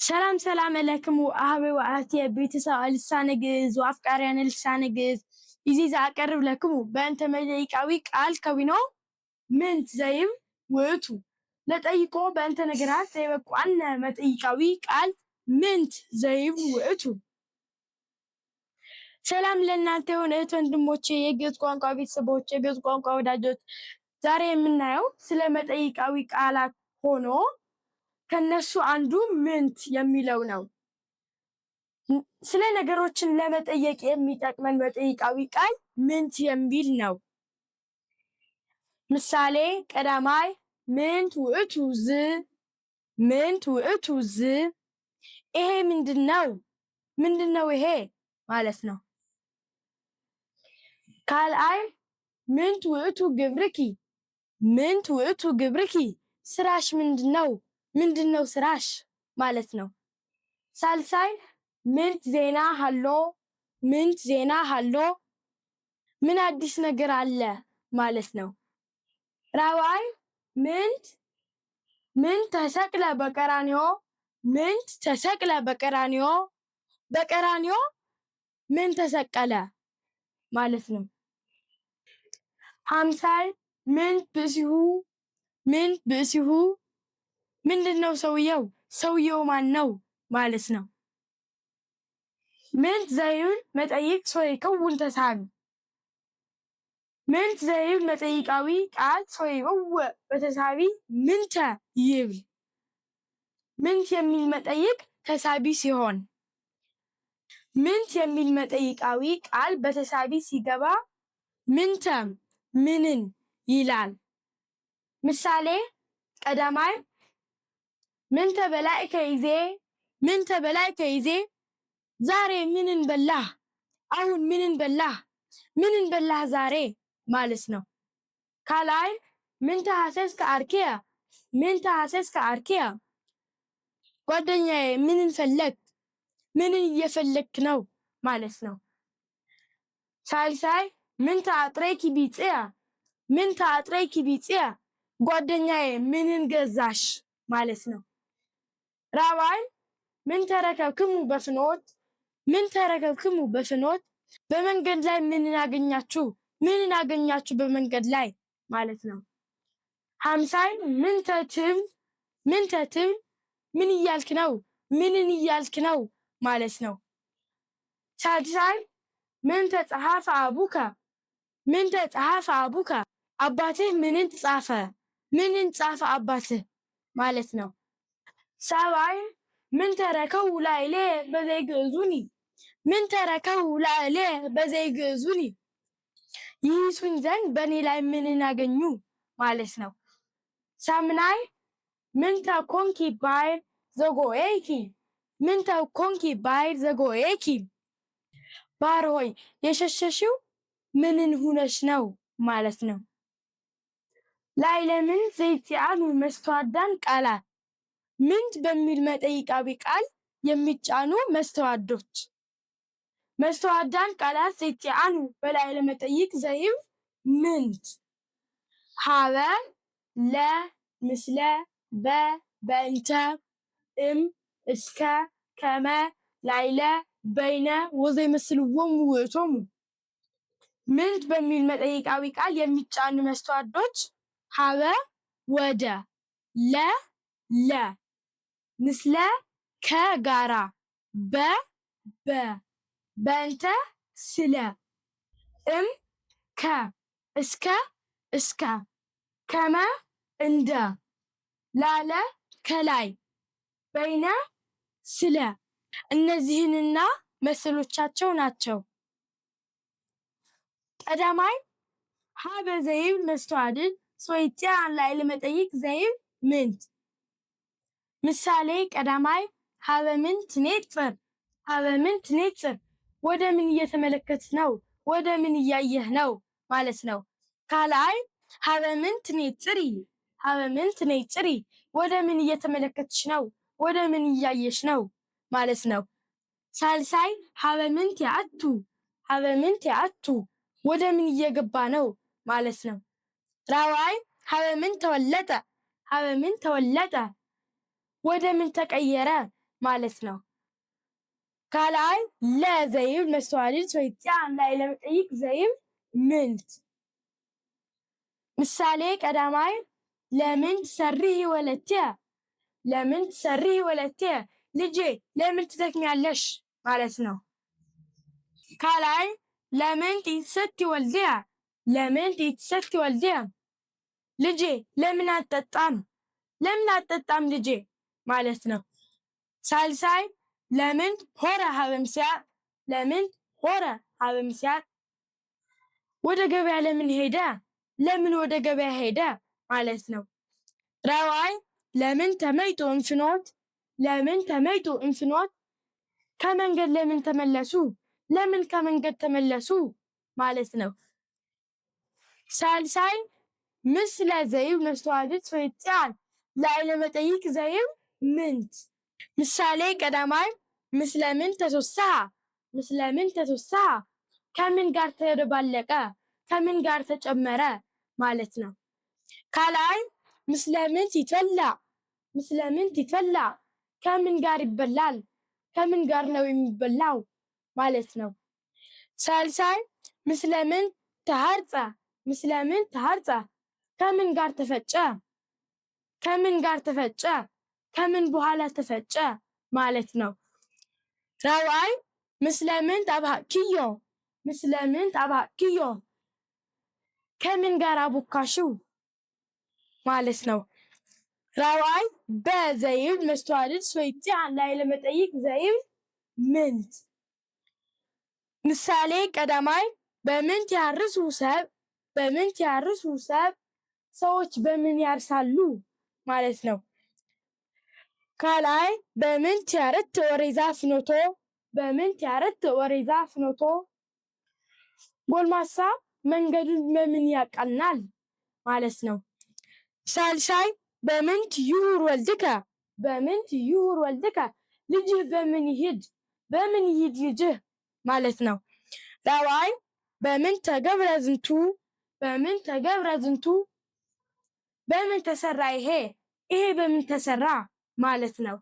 ሰላም ሰላም አለይኩም ወአህቤ ወአህቴ ቤተሰብ ልሳነ ግዕዝ ወአፍቃርያን ልሳነ ግዕዝ እዚ ዘአቀርብ ለክሙ በእንተ መጠይቃዊ ቃል ከዊኖ ምንት ዘይብ ውእቱ ለጠይቆ በእንተ ነገራት ዘይበቋነ መጠይቃዊ ቃል ምንት ዘይብ ውእቱ። ሰላም ለእናንተ ይሁን እህት ወንድሞቼ፣ የግዕዝ ቋንቋ ቤተሰቦች፣ የግዕዝ ቋንቋ ወዳጆች። ዛሬ የምናየው ስለ መጠይቃዊ ቃላት ሆኖ ከነሱ አንዱ ምንት የሚለው ነው። ስለ ነገሮችን ለመጠየቅ የሚጠቅመን መጠይቃዊ ቃል ምንት የሚል ነው። ምሳሌ ቀዳማይ ምንት ውእቱ ዝ፣ ምንት ውእቱ ዝ። ይሄ ምንድነው? ምንድነው ይሄ ማለት ነው። ካልአይ ምንት ውእቱ ግብርኪ፣ ምንት ውእቱ ግብርኪ። ስራሽ ምንድነው? ምንድነው ስራሽ ማለት ነው። ሳልሳይ ምንት ዜና ሃሎ፣ ምንት ዜና ሃሎ። ምን አዲስ ነገር አለ ማለት ነው። ራብዓይ ምንት ተሰቅለ በቀራንዮ፣ ምንት ተሰቅለ በቀራንዮ። በቀራንዮ ምን ተሰቀለ ማለት ነው። ሃምሳይ ምንት ብእሲሁ፣ ምንት ብእሲሁ። ምንድነው ሰውየው? ሰውየው ማን ነው ማለት ነው። ምንት ዘይብል መጠይቅ ሶይከውን ተሳቢ፣ ምንት ዘይብል መጠይቃዊ ቃል ሶይከውን በተሳቢ ምንተ ይብል። ምንት የሚል መጠይቅ ተሳቢ ሲሆን ምንት የሚል መጠይቃዊ ቃል በተሳቢ ሲገባ ምንተ ምንን ይላል። ምሳሌ ቀዳማይ ምንተ በላዕከ ይዜ፣ ምንተ በላዕከ ይዜ። ዛሬ ምንን በላህ? አሁን ምንን በላህ? ምንን በላህ ዛሬ ማለት ነው። ካልአይ ምንተ ሐሰስከ አርኪያ፣ ምንተ ሐሰስከ አርኪያ። ጓደኛዬ ምንን ፈለግ? ምንን እየፈለግክ ነው ማለት ነው። ሳልሳይ ምንተ አጥረይኪ ቢጽያ፣ ምንተ አጥረይኪ ቢጽያ። ጓደኛዬ ምንን ገዛሽ ማለት ነው። ራብዓይ ምንተ ረከብክሙ በፍኖት፣ ምንተ ረከብክሙ በፍኖት። በመንገድ ላይ ምንን አገኛችሁ? ምንን አገኛችሁ በመንገድ ላይ ማለት ነው። ሃምሳይ ምንተ ትብል፣ ምንተ ትብል። ምን እያልክ ነው? ምንን እያልክ ነው ማለት ነው። ሳድሳይ ምንተ ጸሐፈ አቡከ፣ ምንተ ጸሐፈ አቡከ። አባትህ ምንን ጻፈ? ምንን ጻፈ አባትህ ማለት ነው። ሳብዓይ ምንተ ረከቡ ላዕሌ በዘይግዕዙኒ፣ ምንተ ረከቡ ላዕሌ በዘይግዕዙኒ። ይይዙኝ ዘንድ በእኔ ላይ ምንን አገኙ ማለት ነው። ሳምናይ ምንተ ኮንኪ ባሕር ዘጎየይኪ፣ ምንተ ኮንኪ ባሕር ዘጎየይኪ። ባህር ሆይ የሸሸሽው ምንን ሁነሽ ነው ማለት ነው። ላዕለ ምንት ዘይትዓኑ መስተዋድዳን ቃላት። ምንት በሚል መጠይቃዊ ቃል የሚጫኑ መስተዋድዶች። መስተዋድዳን ቃላት ዘይትዓኑ በላዕለ መጠይቅ ዘይብ ምንት። ሀበ፣ ለ፣ ምስለ፣ በ፣ በእንተ፣ እም፣ እስከ፣ ከመ፣ ላዕለ፣ በይነ ወዘይመስልዎሙ ውእቶሙ። ምንት በሚል መጠይቃዊ ቃል የሚጫኑ መስተዋድዶች ሀበ ወደ፣ ለ ለ፣ ምስለ ከጋራ፣ በ በ፣ በእንተ ስለ፣ እም ከ፣ እስከ እስከ፣ ከመ እንደ፣ ላለ ከላይ፣ በይነ ስለ። እነዚህንና መሰሎቻቸው ናቸው። ቀዳማይ ሀበ ዘይብል መስተዋድድ ሶይትዓን ላዕለ መጠይቅ ዘይብል ምንት። ምሳሌ ቀዳማይ ሀበ ምንት ትኔጽር፣ ሀበ ምንት ትኔጽር። ወደ ምን እየተመለከትህ ነው? ወደ ምን እያየህ ነው ማለት ነው። ካልአይ ሀበ ምንት ትኔጽሪ፣ ሀበ ምንት ትኔጽሪ። ወደ ምን እየተመለከትሽ ነው? ወደ ምን እያየሽ ነው ማለት ነው። ሳልሳይ ሀበ ምንት ያአቱ፣ ሀበ ምንት ያአቱ። ወደ ምን እየገባ ነው ማለት ነው። ራብዓይ ሀበ ምንት ተወለጠ፣ ሀበ ምንት ተወለጠ። ወደ ምን ተቀየረ ማለት ነው። ካልኣይ ለዘይብል መስተዋድድ ሰወይትያ ላዕለ መጠይቅ ዘይብል ምንት። ምሳሌ ቀዳማይ ለምን ትሰሪህ ወለትየ፣ ለምን ትሰሪህ ወለትየ ልጄ ለምን ትደክሚያለሽ ማለት ነው። ካልኣይ ለምን ትሰቲ ወልድየ፣ ለምን ትሰቲ ወልድየ ልጄ ለምን አትጠጣም፣ ለምን አትጠጣም ልጄ ማለት ነው። ሳልሳይ ለምን ሆረ ሀበ ምስያቅ፣ ለምን ሆረ ሀበ ምስያቅ ወደ ገበያ ለምን ሄደ፣ ለምን ወደ ገበያ ሄደ ማለት ነው። ራብዓይ ለምን ተመይጡ እንፍኖት፣ ለምን ተመይጡ እንፍኖት ከመንገድ ለምን ተመለሱ፣ ለምን ከመንገድ ተመለሱ ማለት ነው። ሳልሳይ ምስለ ዘይብል መስተዋድድ ሰወይትያ ላዕለ መጠይቅ ዘይብል ምንት። ምሳሌ ቀዳማይ ምስለ ምን ተተወሳኸ፣ ምስለ ምን ተተወሳኸ ከምን ጋር ተደባለቀ፣ ከምን ጋር ተጨመረ ማለት ነው። ካልኣይ ምስለ ምንት ይትበላዕ፣ ምስለ ምንት ይትበላዕ ከምን ጋር ይበላል፣ ከምን ጋር ነው የሚበላው ማለት ነው። ሳልሳይ ምስለ ምን ተሃርፀ፣ ምስለ ምን ተሃርፀ ከምን ጋር ተፈጨ፣ ከምን ጋር ተፈጨ ከምን በኋላ ተፈጨ ማለት ነው። ራብዓይ ምስለ ምንት አብሃቅዮ፣ ምስለ ምንት አብሃቅዮ ከምን ጋር አቦካሽው ማለት ነው። ራብዓይ በዘይብል መስተዋድድ ሰወይትያ ላዕለ መጠይቅ ዘይብል ምንት። ምሳሌ ቀዳማይ በምንት ያርሱ ሰብ፣ በምንት ያርሱ ሰብ ሰዎች በምን ያርሳሉ ማለት ነው። ካልኣይ በምንት ያርት ወሬዛ ፍኖቶ፣ በምንት ያርት ወሬዛ ፍኖቶ ጎልማሳ መንገዱን በምን ያቃናል ማለት ነው። ሳልሳይ በምንት ይሁር ወልድከ፣ በምንት ይሁር ወልድከ ልጅህ በምን ይሂድ፣ በምን ይሂድ ልጅህ ማለት ነው። ራብዓይ በምን ተገብረ ዝንቱ፣ በምን ተገብረ ዝንቱ በምን ተሰራ ይሄ፣ ይሄ በምን ተሰራ ማለት ነው።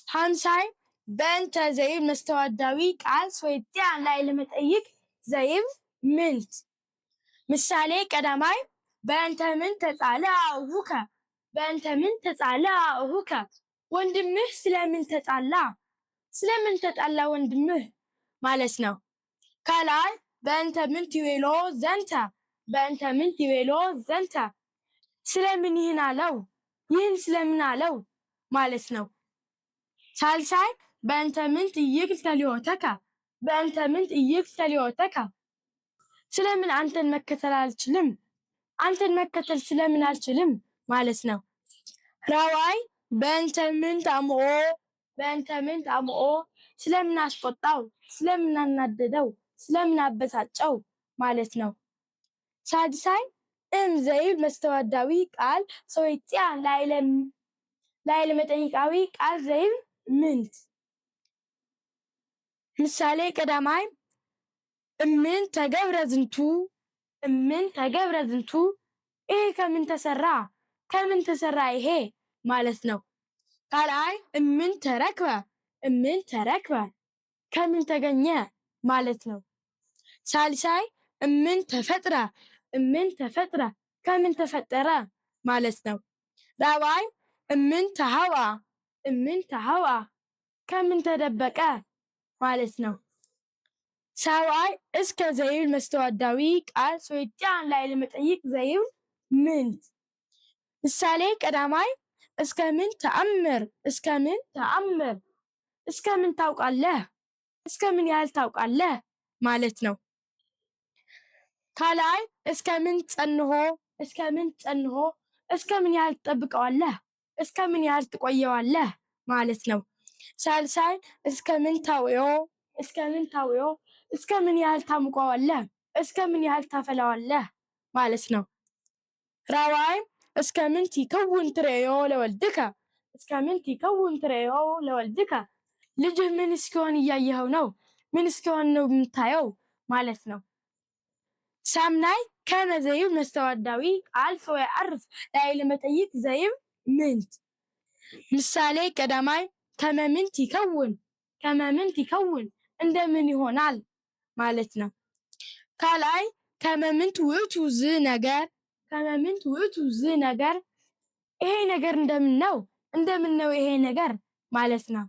ሃምሳይ በእንተ ዘይብል መስተዋድዳዊ ቃል ሰወይትያ ላዕለ መጠይቅ ዘይብል ምንት። ምሳሌ ቀዳማይ በእንተ ምን ተጻልአ እሁከ፣ በእንተ ምን ተጻልአ እሁከ ወንድምህ ስለምን ተጣላ፣ ስለምን ተጣላ ወንድምህ ማለት ነው። ካልኣይ በእንተ ምንት ይቤሎ ዘንተ፣ በእንተ ምንት ይቤሎ ዘንተ ስለምን ይህን አለው፣ ይህን ስለምን አለው ማለት ነው። ሳልሳይ በእንተ ምንት ኢይክል ተልዮተከ፣ በእንተ ምንት ኢይክል ተልዮተከ ስለምን አንተን መከተል አልችልም፣ አንተን መከተል ስለምን አልችልም ማለት ነው። ራብዓይ በእንተ ምንት አምኦ፣ በእንተ ምንት አምኦ ስለምን አስቆጣው፣ ስለምን አናደደው፣ ስለምን አበሳጨው ማለት ነው። ሳድሳይ እም ዘይብል መስተዋድዳዊ ቃል ሰወይትያ ላዕለ መጠይቃዊ ቃል ዘይብል ምንት። ምሳሌ ቀዳማይ እምን ተገብረ ዝንቱ፣ እምን ተገብረ ዝንቱ ይሄ ከምን ተሰራ፣ ከምን ተሰራ ይሄ ማለት ነው። ካልኣይ እምን ተረክበ፣ እምን ተረክበ ከምን ተገኘ ማለት ነው። ሳልሳይ እምን ተፈጥረ፣ እምን ተፈጥረ ከምን ተፈጠረ ማለት ነው። ራብዓይ እምን ተሃብአ፣ እምን ተሃብአ ከምን ተደበቀ ማለት ነው። ሳብዓይ እስከ ዘይብል መስተዋድዳዊ ቃል ሰወይትያ ላዕለ መጠይቅ ዘይብል ምንት። ምሳሌ ቀዳማይ እስከ ምን ተአምር፣ እስከ ምን ተአምር እስከ ምን ታውቃለህ፣ እስከ ምን ያህል ታውቃለህ ማለት ነው። ካልኣይ እስከ ምን ጸንሆ፣ እስከ ምን ጸንሆ እስከ ምን ያህል ትጠብቀዋለህ፣ እስከ ምን ያህል ትቆየዋለህ ማለት ነው። ሳልሳይ እስከ ምን ታውዮ፣ እስከ ምን ታውዮ እስከ ምን ያህል ታሙቀዋለህ፣ እስከ ምን ያህል ታፈላዋለህ ማለት ነው። ራብዓይ እስከ ምንት ይከውን ትሬዮ ለወልድከ፣ እስከ ምንት ይከውን ትሬዮ ለወልድከ ልጅህ ምን እስኪሆን እያየኸው ነው፣ ምን እስኪሆን ነው የምታየው ማለት ነው። ሳምናይ ከመ ዘይብል መስተዋድዳዊ ቃል ሰወይዐርፍ ላዕለ መጠይቅ ዘይብል ምንት። ምሳሌ ቀዳማይ ከመምንት ይከውን ከመምንት ይከውን እንደምን ይሆናል ማለት ነው። ካልአይ ከመምንት ውእቱ ዝ ነገር ከመምንት ውእቱ ዝ ነገር ይሄ ነገር እንደምን ነው ይሄ ነገር ማለት ነው።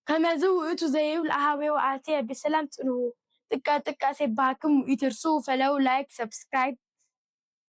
ከመዝ ውእቱ ዘይብል አሃዌ ወአቴ በሰላም ጽንሑ ጥቀ ጥቀ ሴባክሙ ይትርሱ ፈለው ላይክ ሰብስክራይብ